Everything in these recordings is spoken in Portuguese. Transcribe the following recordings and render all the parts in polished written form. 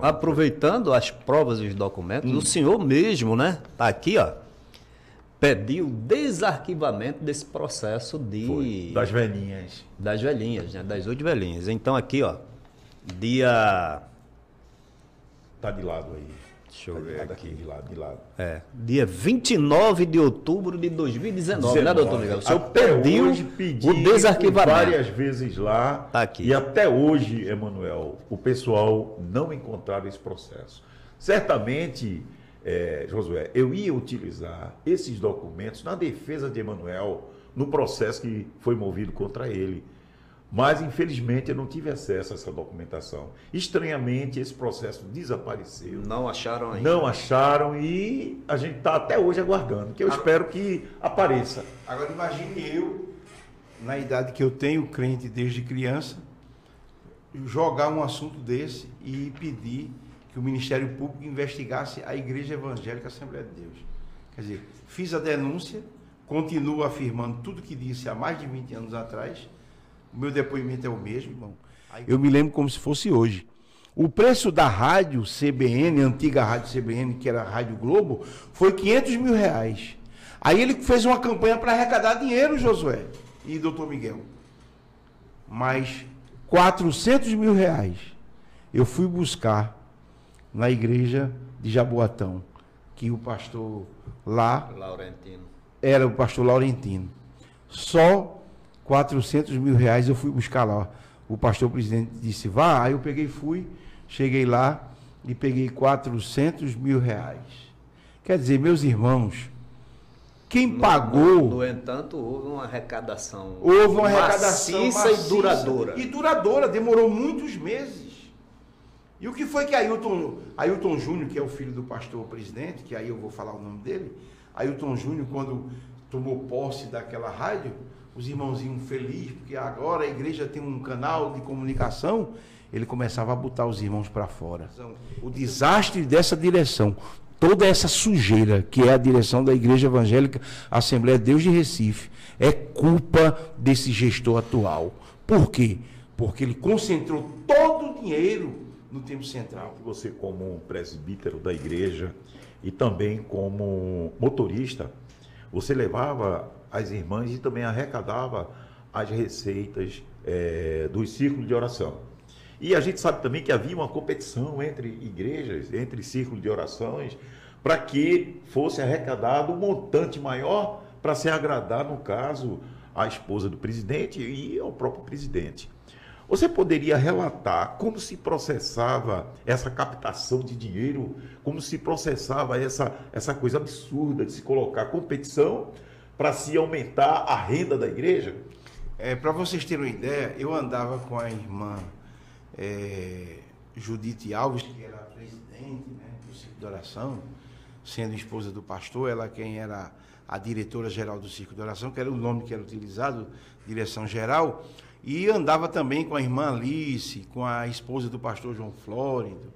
Aproveitando as provas e os documentos, o senhor mesmo, né? Tá aqui, ó. Pediu desarquivamento desse processo das velhinhas. Das velhinhas, né? Das 8 velhinhas. Então aqui, ó. Dia... Tá de lado aí. Deixa eu ver aqui. De lado. Dia 29 de outubro de 2019, né, doutor Miguel? O senhor pediu o desarquivamento. Várias vezes lá. Tá aqui. E até hoje, Emanuel, o pessoal não encontraram esse processo. Certamente, Josué, eu ia utilizar esses documentos na defesa de Emanuel no processo que foi movido contra ele. Mas, infelizmente, eu não tive acesso a essa documentação. Estranhamente, esse processo desapareceu. Não acharam ainda? Não acharam e a gente está até hoje aguardando, que eu espero que apareça. Agora, imagine eu, na idade que eu tenho, crente desde criança, jogar um assunto desse e pedir que o Ministério Público investigasse a Igreja Evangélica Assembleia de Deus. Quer dizer, fiz a denúncia, continuo afirmando tudo que disse há mais de 20 anos atrás. O meu depoimento é o mesmo, irmão. Eu me lembro como se fosse hoje. O preço da rádio CBN, antiga rádio CBN, que era a Rádio Globo, foi R$500 mil. Aí ele fez uma campanha para arrecadar dinheiro, Josué e doutor Miguel. Mas R$400 mil eu fui buscar na igreja de Jaboatão, que o pastor lá era o pastor Laurentino. Só R$400 mil eu fui buscar lá. O pastor presidente disse, vá. Aí eu peguei e fui, cheguei lá e peguei R$400 mil. Quer dizer, meus irmãos, quem pagou... No entanto, houve uma arrecadação. Houve uma arrecadação maciça e duradoura. E duradoura, demorou muitos meses. E o que foi que Ailton Júnior, que é o filho do pastor presidente, que aí eu vou falar o nome dele, Ailton Júnior, quando tomou posse daquela rádio, os irmãozinhos felizes, porque agora a igreja tem um canal de comunicação, ele começava a botar os irmãos para fora. O desastre dessa direção, toda essa sujeira que é a direção da Igreja Evangélica Assembleia de Deus de Recife, é culpa desse gestor atual. Por quê? Porque ele concentrou todo o dinheiro no tempo central. Você, como presbítero da igreja e também como motorista, você levava as irmãs e também arrecadava as receitas dos círculos de oração. E a gente sabe também que havia uma competição entre igrejas, entre círculos de orações, para que fosse arrecadado um montante maior para se agradar, no caso, a esposa do presidente e ao próprio presidente. Você poderia relatar como se processava essa captação de dinheiro, como se processava essa coisa absurda de se colocar competição para se aumentar a renda da igreja? Para vocês terem uma ideia, eu andava com a irmã Judite Alves, que era a presidente, né, do Círculo de Oração, sendo esposa do pastor, ela quem era a diretora-geral do Círculo de Oração, que era o nome que era utilizado, direção-geral, e andava também com a irmã Alice, com a esposa do pastor João Flórido,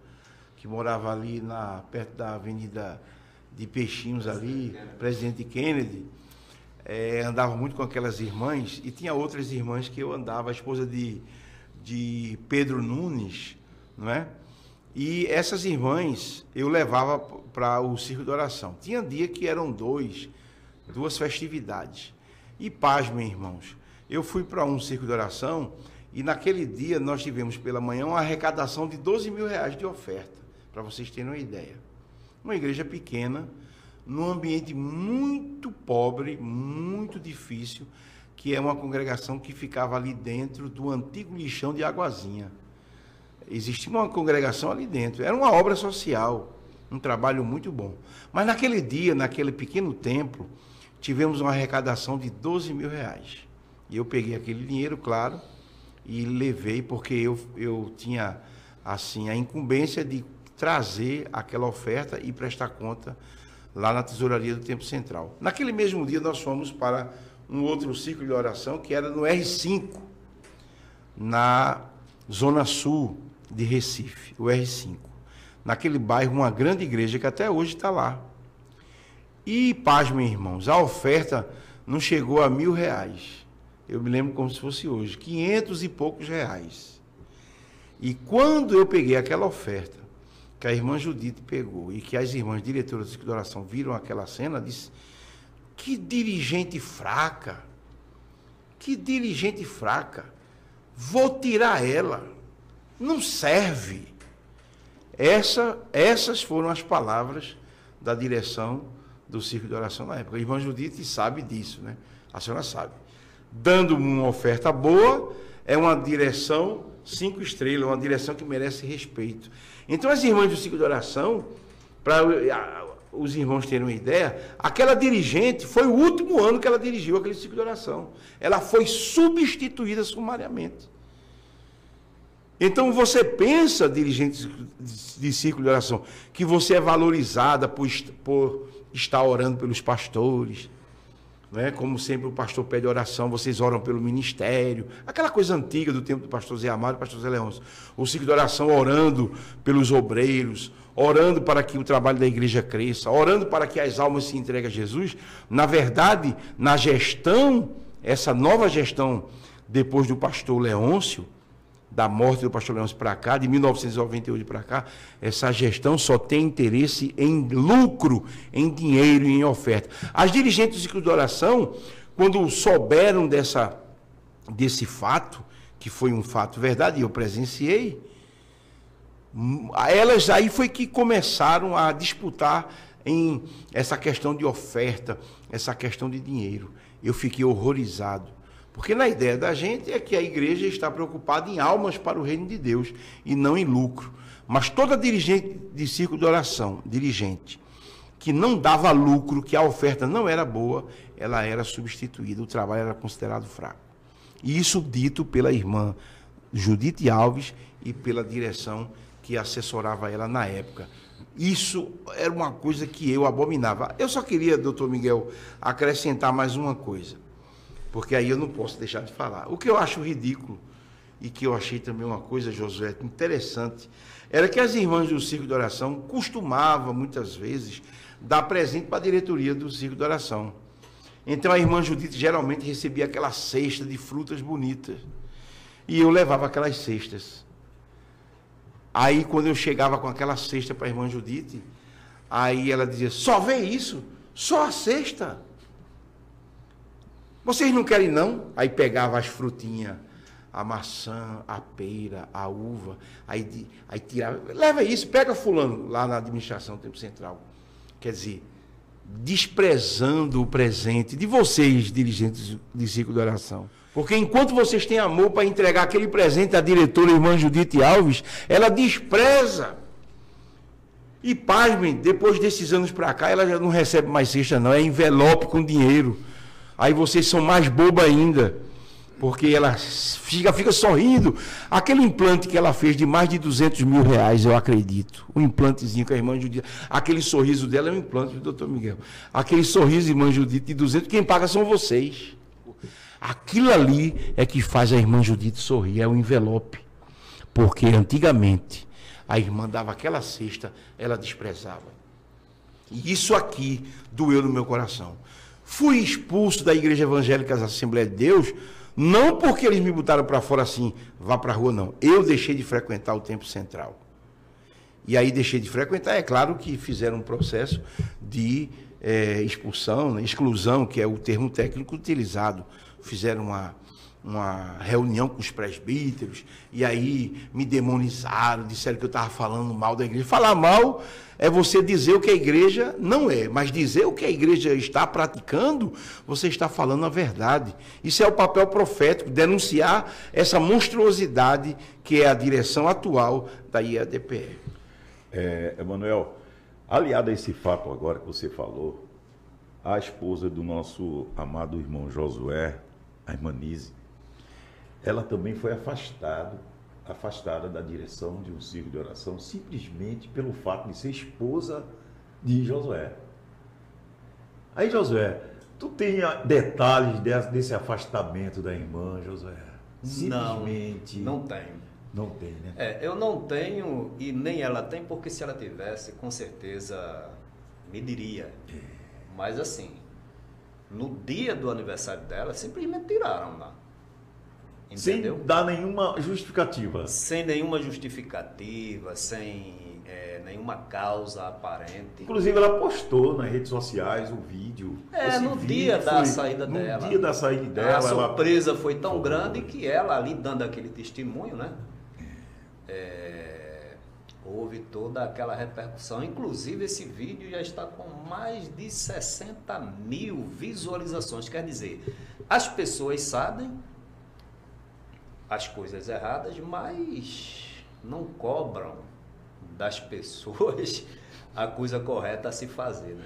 que morava ali perto da avenida de Peixinhos ali, Presidente Kennedy. Andava muito com aquelas irmãs, e tinha outras irmãs que eu andava, a esposa de Pedro Nunes, não é? E essas irmãs eu levava para o Círculo de Oração. Tinha dia que eram duas festividades. E pasmem, irmãos, eu fui para um Círculo de Oração e naquele dia nós tivemos pela manhã uma arrecadação de R$12 mil de oferta, para vocês terem uma ideia. Uma igreja pequena, num ambiente muito pobre, muito difícil, que é uma congregação que ficava ali dentro do antigo lixão de Águazinha. Existia uma congregação ali dentro, era uma obra social, um trabalho muito bom. Mas naquele dia, naquele pequeno templo, tivemos uma arrecadação de R$12 mil. E eu peguei aquele dinheiro, claro, e levei, porque eu tinha assim a incumbência de trazer aquela oferta e prestar conta lá na tesouraria do Templo Central. Naquele mesmo dia nós fomos para um outro círculo de oração que era no R5, na Zona Sul de Recife, o R5. Naquele bairro, uma grande igreja que até hoje está lá. E, pasmem, irmãos, a oferta não chegou a R$1.000. Eu me lembro como se fosse hoje, 500 e poucos reais. E quando eu peguei aquela oferta que a irmã Judite pegou e que as irmãs diretoras do Círculo de Oração viram aquela cena, disse: que dirigente fraca, que dirigente fraca, vou tirar ela, não serve. Essas foram as palavras da direção do Círculo de Oração na época. A irmã Judite sabe disso, né? A senhora sabe. Dando uma oferta boa, é uma direção 5 estrelas, uma direção que merece respeito. Então, as irmãs do Círculo de Oração, para os irmãos terem uma ideia, aquela dirigente, foi o último ano que ela dirigiu aquele Círculo de Oração. Ela foi substituída sumariamente. Então, você pensa, dirigente de Círculo de Oração, que você é valorizada por estar orando pelos pastores, né? Como sempre o pastor pede oração, vocês oram pelo ministério, aquela coisa antiga do tempo do pastor Zé Amaro e do pastor Zé Leôncio. O Círculo de Oração orando pelos obreiros, orando para que o trabalho da igreja cresça, orando para que as almas se entreguem a Jesus. Na verdade, na gestão, essa nova gestão, depois do pastor Leôncio, da morte do pastor Leôncio para cá, de 1998 para cá, essa gestão só tem interesse em lucro, em dinheiro e em oferta. As dirigentes do Círculo de Oração, quando souberam desse fato, que foi um fato verdade, eu presenciei, elas aí foi que começaram a disputar em essa questão de oferta, essa questão de dinheiro. Eu fiquei horrorizado. Porque na ideia da gente é que a igreja está preocupada em almas para o reino de Deus e não em lucro. Mas toda dirigente de Círculo de Oração, dirigente, que não dava lucro, que a oferta não era boa, ela era substituída, o trabalho era considerado fraco. E isso dito pela irmã Judite Alves e pela direção que assessorava ela na época. Isso era uma coisa que eu abominava. Eu só queria, doutor Miguel, acrescentar mais uma coisa, porque aí eu não posso deixar de falar. O que eu acho ridículo, e que eu achei também uma coisa, Josué, interessante, era que as irmãs do Círculo de Oração costumavam, muitas vezes, dar presente para a diretoria do Círculo de Oração. Então a irmã Judite geralmente recebia aquela cesta de frutas bonitas, e eu levava aquelas cestas. Aí, quando eu chegava com aquela cesta para a irmã Judite, aí ela dizia: só vê isso? Só a cesta? Vocês não querem, não? Aí pegava as frutinhas, a maçã, a pera, a uva, aí tirava, leva isso, pega fulano, lá na administração do Tempo Central. Quer dizer, desprezando o presente de vocês, dirigentes de Círculo de Oração. Porque enquanto vocês têm amor para entregar aquele presente à diretora, irmã Judite Alves, ela despreza. E pasmem, depois desses anos para cá, ela já não recebe mais cesta, não, é envelope com dinheiro. Aí vocês são mais bobos ainda, porque ela fica sorrindo. Aquele implante que ela fez de mais de 200 mil reais, eu acredito. O implantezinho que a irmã Judite, aquele sorriso dela é um implante do doutor Miguel. Aquele sorriso, irmã Judite, de 200, quem paga são vocês. Aquilo ali é que faz a irmã Judite sorrir, é o envelope. Porque antigamente a irmã dava aquela cesta, ela desprezava. E isso aqui doeu no meu coração. Fui expulso da Igreja Evangélica da Assembleia de Deus, não porque eles me botaram para fora assim, vá para a rua, não. Eu deixei de frequentar o Templo Central. E aí deixei de frequentar, é claro que fizeram um processo de expulsão, né, exclusão, que é o termo técnico utilizado. Fizeram uma reunião com os presbíteros, e aí me demonizaram, disseram que eu estava falando mal da igreja. Falar mal é você dizer o que a igreja não é, mas dizer o que a igreja está praticando, você está falando a verdade. Isso é o papel profético, denunciar essa monstruosidade que é a direção atual da IADPE. Emanuel, aliado a esse fato agora que você falou, a esposa do nosso amado irmão Josué, a irmã Nise, ela também foi afastada da direção de um círculo de oração, simplesmente pelo fato de ser esposa de Josué. Aí, Josué, tu tem detalhes desse afastamento da irmã, Josué? Simplesmente. Não tenho. Não tem, né? Eu não tenho e nem ela tem, porque se ela tivesse, com certeza me diria. Mas assim, no dia do aniversário dela, simplesmente tiraram lá. Entendeu? Sem dar nenhuma justificativa. Sem nenhuma justificativa, sem nenhum nenhuma causa aparente. Inclusive, ela postou nas redes sociais o vídeo. No dia da saída dela. No dia da saída dela. A surpresa foi tão grande que ela, ali dando aquele testemunho, né? Houve toda aquela repercussão. Inclusive, esse vídeo já está com mais de 60 mil visualizações. Quer dizer, as pessoas sabem as coisas erradas, mas não cobram das pessoas a coisa correta a se fazer, né?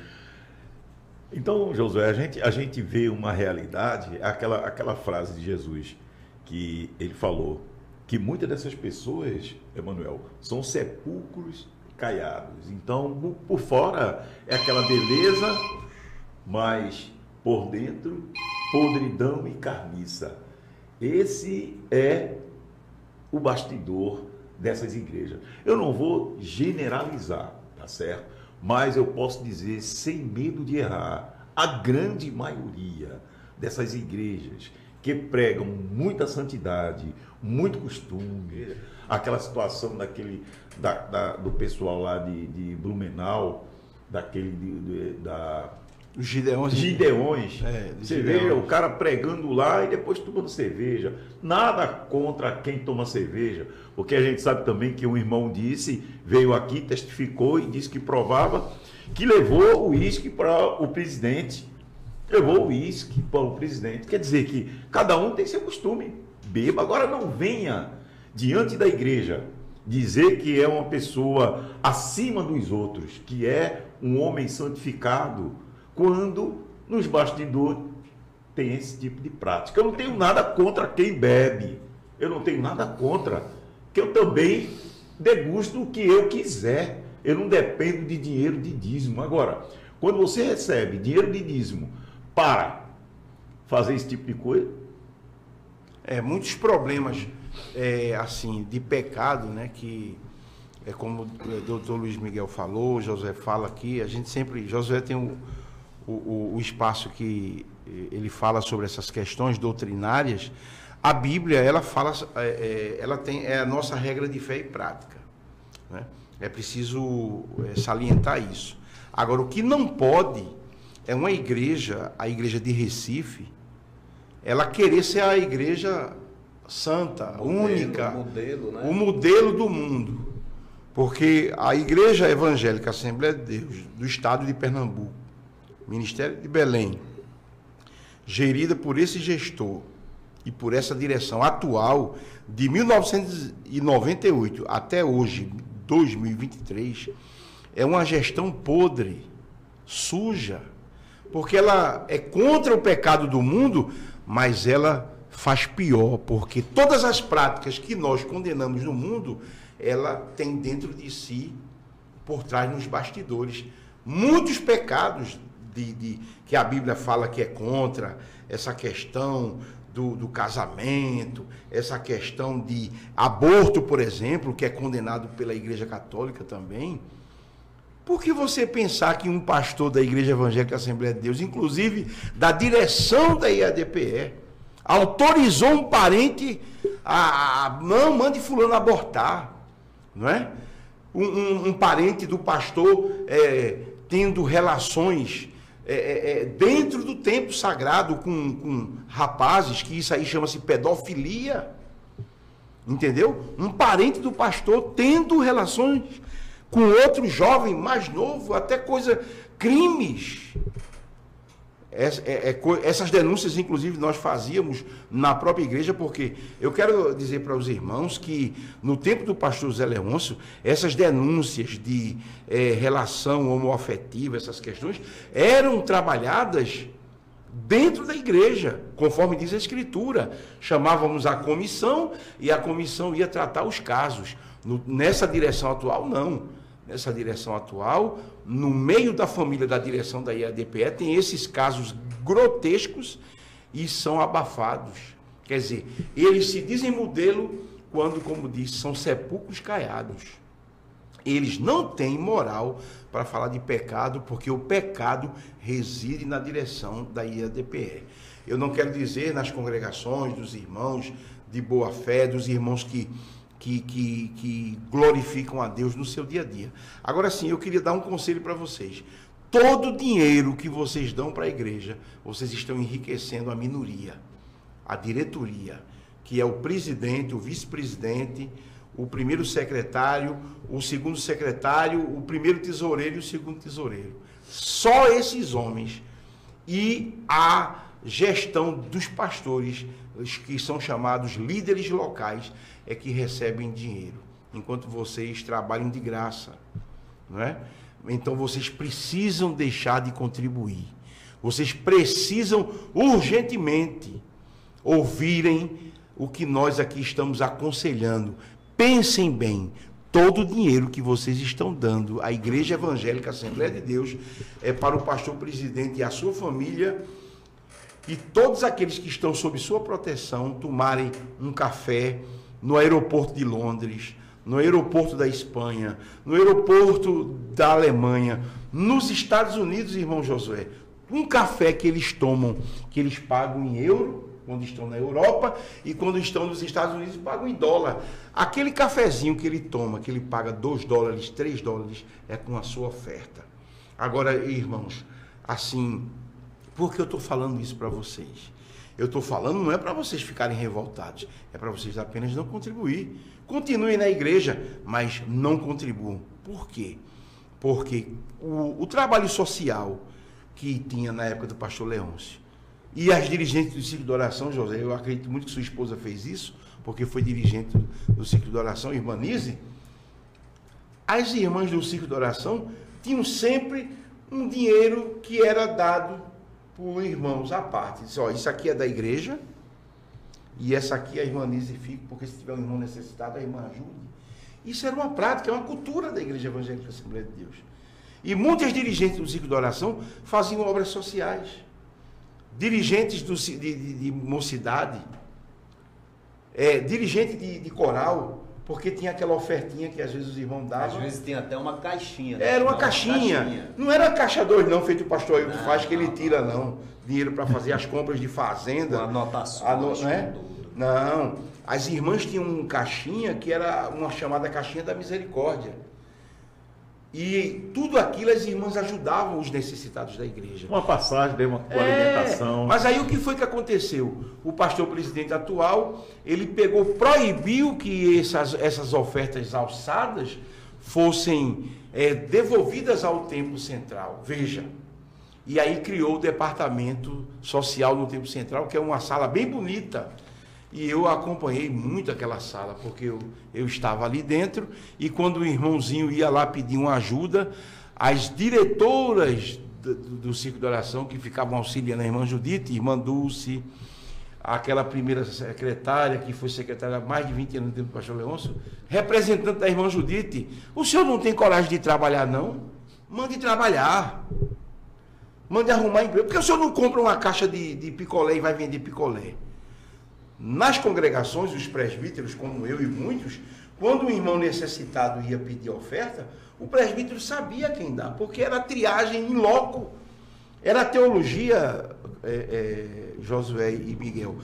Então, Josué, a gente vê uma realidade, aquela frase de Jesus que ele falou, que muitas dessas pessoas, Emanuel, são sepulcros caiados. Então, por fora é aquela beleza, mas por dentro, podridão e carniça. Esse é o bastidor dessas igrejas. Eu não vou generalizar, tá certo? Mas eu posso dizer, sem medo de errar, a grande maioria dessas igrejas que pregam muita santidade, muito costume, aquela situação do pessoal lá de Blumenau, os Gideões. Você vê o cara pregando lá e depois tomando cerveja. Nada contra quem toma cerveja, porque a gente sabe também que um irmão veio aqui, testificou e disse que provava que levou o uísque para o presidente. Levou o uísque para o presidente. Quer dizer que cada um tem seu costume. Beba. Agora não venha diante da igreja dizer que é uma pessoa acima dos outros, que é um homem santificado, quando nos bastidores tem esse tipo de prática. Eu não tenho nada contra quem bebe. Eu não tenho nada contra, que eu também degusto o que eu quiser. Eu não dependo de dinheiro de dízimo. Agora, quando você recebe dinheiro de dízimo para fazer esse tipo de coisa... muitos problemas, assim, de pecado, né, que é como o doutor Luiz Miguel falou, Josué fala aqui, a gente sempre... Josué tem o espaço que ele fala sobre essas questões doutrinárias. A Bíblia, ela fala, ela tem a nossa regra de fé e prática, né? É preciso salientar isso. Agora, o que não pode é uma igreja, a igreja de Recife, ela querer ser a igreja santa, única, né? O modelo do mundo. Porque a Igreja Evangélica Assembleia de Deus do Estado de Pernambuco, Ministério de Belém, gerida por esse gestor e por essa direção atual, de 1998 até hoje, 2023, é uma gestão podre, suja, porque ela é contra o pecado do mundo, mas ela faz pior, porque todas as práticas que nós condenamos no mundo, ela tem dentro de si, por trás nos bastidores, muitos pecados que a Bíblia fala que é contra, essa questão do casamento, essa questão de aborto, por exemplo, que é condenado pela Igreja Católica também. Por que você pensar que um pastor da Igreja Evangélica Assembleia de Deus, inclusive da direção da IADPE, autorizou um parente não, mande fulano abortar, não é? Um parente do pastor tendo relações dentro do templo sagrado com rapazes, que isso aí chama-se pedofilia, entendeu? Um parente do pastor tendo relações com outro jovem mais novo, até crimes. Essas denúncias, inclusive, nós fazíamos na própria igreja, porque eu quero dizer para os irmãos que, no tempo do pastor Zé Leôncio, essas denúncias de relação homoafetiva, essas questões, eram trabalhadas dentro da igreja, conforme diz a Escritura. Chamávamos a comissão e a comissão ia tratar os casos. Nessa direção atual, não. Nessa direção atual, no meio da família da direção da IADPE, tem esses casos grotescos e são abafados. Quer dizer, eles se dizem modelo quando, como disse, são sepulcros caiados. Eles não têm moral para falar de pecado, porque o pecado reside na direção da IADPE. Eu não quero dizer nas congregações dos irmãos de boa fé, dos irmãos que que glorificam a Deus no seu dia a dia. Agora sim, eu queria dar um conselho para vocês. Todo o dinheiro que vocês dão para a igreja, vocês estão enriquecendo a minoria, a diretoria, que é o presidente, o vice-presidente, o primeiro secretário, o segundo secretário, o primeiro tesoureiro e o segundo tesoureiro. Só esses homens e a gestão dos pastores, os que são chamados líderes locais, é que recebem dinheiro, enquanto vocês trabalham de graça, não é? Então vocês precisam deixar de contribuir. Vocês precisam urgentemente ouvirem o que nós aqui estamos aconselhando. Pensem bem, todo o dinheiro que vocês estão dando à Igreja Evangélica Assembleia de Deus é para o pastor presidente e a sua família e todos aqueles que estão sob sua proteção tomarem um café no aeroporto de Londres, no aeroporto da Espanha, no aeroporto da Alemanha, nos Estados Unidos, irmão Josué. Um café que eles tomam, que eles pagam em euro, quando estão na Europa, e quando estão nos Estados Unidos, pagam em dólar. Aquele cafezinho que ele toma, que ele paga $2, $3, é com a sua oferta. Agora, irmãos, assim, por que eu estou falando isso para vocês? Eu estou falando, não é para vocês ficarem revoltados, é para vocês apenas não contribuir. Continuem na igreja, mas não contribuam. Por quê? Porque o trabalho social que tinha na época do pastor Leôncio e as dirigentes do Ciclo de Oração, José, eu acredito muito que sua esposa fez isso, porque foi dirigente do Ciclo de Oração, irmã Nise, as irmãs do Ciclo de Oração tinham sempre um dinheiro que era dado por irmãos à parte. Disse, ó, isso aqui é da igreja, e essa aqui a irmã Nise fica, porque se tiver um irmão necessitado, a irmã ajude. Isso era uma prática, é uma cultura da Igreja Evangélica Assembleia de Deus. E muitas dirigentes do Ciclo de Oração faziam obras sociais. Dirigentes de mocidade, dirigente de coral, porque tinha aquela ofertinha que às vezes os irmãos davam. Às vezes tinha até uma caixinha. Né? Era uma caixinha. Não era caixa 2 não, feito o pastor Ailton faz, que ele tira não. Dinheiro para fazer as compras de fazenda. Anotações. Não é? Não. As irmãs tinham uma caixinha que era uma chamada caixinha da misericórdia. E tudo aquilo as irmãs ajudavam os necessitados da igreja. Uma passagem, deu uma alimentação. Mas aí o que foi que aconteceu? O pastor presidente atual, ele proibiu que essas ofertas alçadas fossem devolvidas ao Templo Central. Veja. E aí criou o departamento social no Templo Central, que é uma sala bem bonita. E eu acompanhei muito aquela sala, porque eu estava ali dentro, e quando o irmãozinho ia lá pedir uma ajuda, as diretoras do Ciclo de Oração, que ficavam auxiliando a irmã Judite, irmã Dulce, aquela primeira secretária, que foi secretária há mais de 20 anos dentro do pastor Leôncio, representante da irmã Judite, o senhor não tem coragem de trabalhar, não? Mande trabalhar. Mande arrumar emprego. Por que o senhor não compra uma caixa de picolé e vai vender picolé? Nas congregações, os presbíteros, como eu e muitos, quando um irmão necessitado ia pedir oferta, o presbítero sabia quem dá, porque era triagem em loco. Era teologia, Josué e Miguel,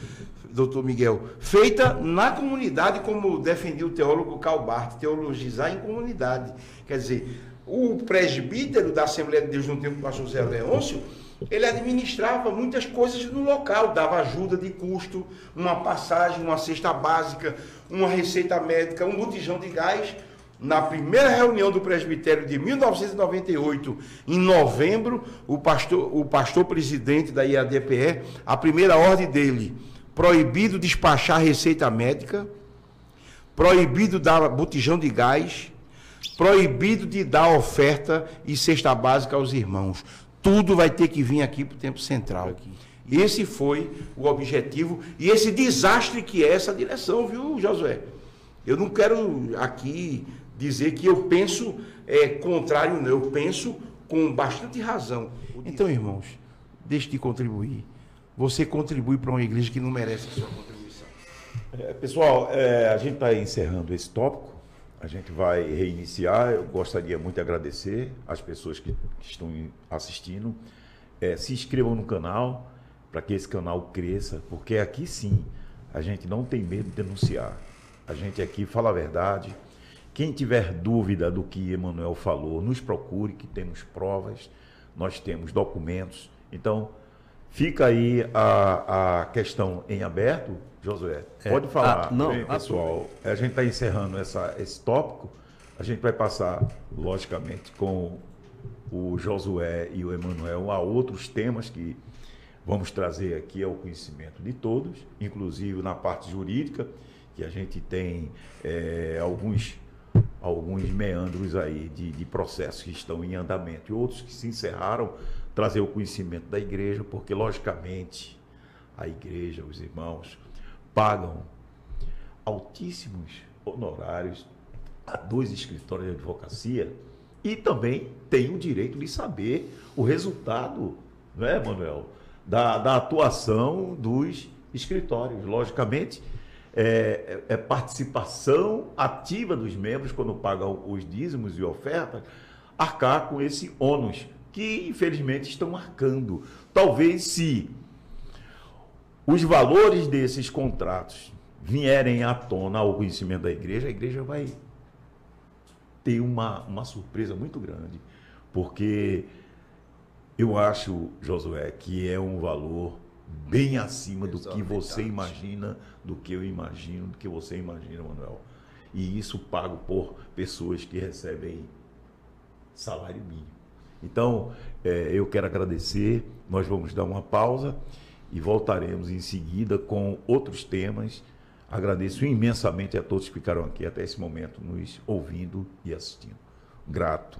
doutor Miguel, feita na comunidade, como defendia o teólogo Karl Barth, teologizar em comunidade. Quer dizer, o presbítero da Assembleia de Deus no tempo do pastor José Leôncio, ele administrava muitas coisas no local, dava ajuda de custo, uma passagem, uma cesta básica, uma receita médica, um botijão de gás. Na primeira reunião do presbitério de 1998, em novembro, o pastor presidente da IADPE, a primeira ordem dele, proibido despachar receita médica, proibido dar botijão de gás, proibido de dar oferta e cesta básica aos irmãos. Tudo vai ter que vir aqui para o Templo Central. Esse foi o objetivo e esse desastre que é essa direção, viu, Josué? Eu não quero aqui dizer que eu penso contrário, não. Eu penso com bastante razão. Então, irmãos, deixe de contribuir. Você contribui para uma igreja que não merece a sua contribuição. Pessoal, a gente está encerrando esse tópico. A gente vai reiniciar. Eu gostaria muito de agradecer às pessoas que estão assistindo. Se inscrevam no canal, para que esse canal cresça, porque aqui sim a gente não tem medo de denunciar. A gente aqui fala a verdade. Quem tiver dúvida do que Emanuel falou, nos procure, que temos provas, nós temos documentos. Então, fica aí a questão em aberto, Josué. Pode falar, pessoal. A gente está encerrando esse tópico. A gente vai passar, logicamente, com o Josué e o Emanuel a outros temas que vamos trazer aqui ao conhecimento de todos, inclusive na parte jurídica, que a gente tem alguns meandros aí de processos que estão em andamento e outros que se encerraram, trazer o conhecimento da igreja, porque, logicamente, a igreja, os irmãos, pagam altíssimos honorários a 2 escritórios de advocacia e também tem o direito de saber o resultado, não é, Manuel, da atuação dos escritórios. Logicamente, é participação ativa dos membros, quando pagam os dízimos e ofertas, arcar com esse ônus, que infelizmente estão arcando. Talvez, se os valores desses contratos vierem à tona ao conhecimento da igreja, a igreja vai ter uma surpresa muito grande, porque eu acho, Josué, que é um valor bem acima do que você imagina, do que eu imagino, do que você imagina, Manuel. E isso pago por pessoas que recebem salário mínimo. Então, eu quero agradecer, nós vamos dar uma pausa e voltaremos em seguida com outros temas. Agradeço imensamente a todos que ficaram aqui até esse momento, nos ouvindo e assistindo. Grato.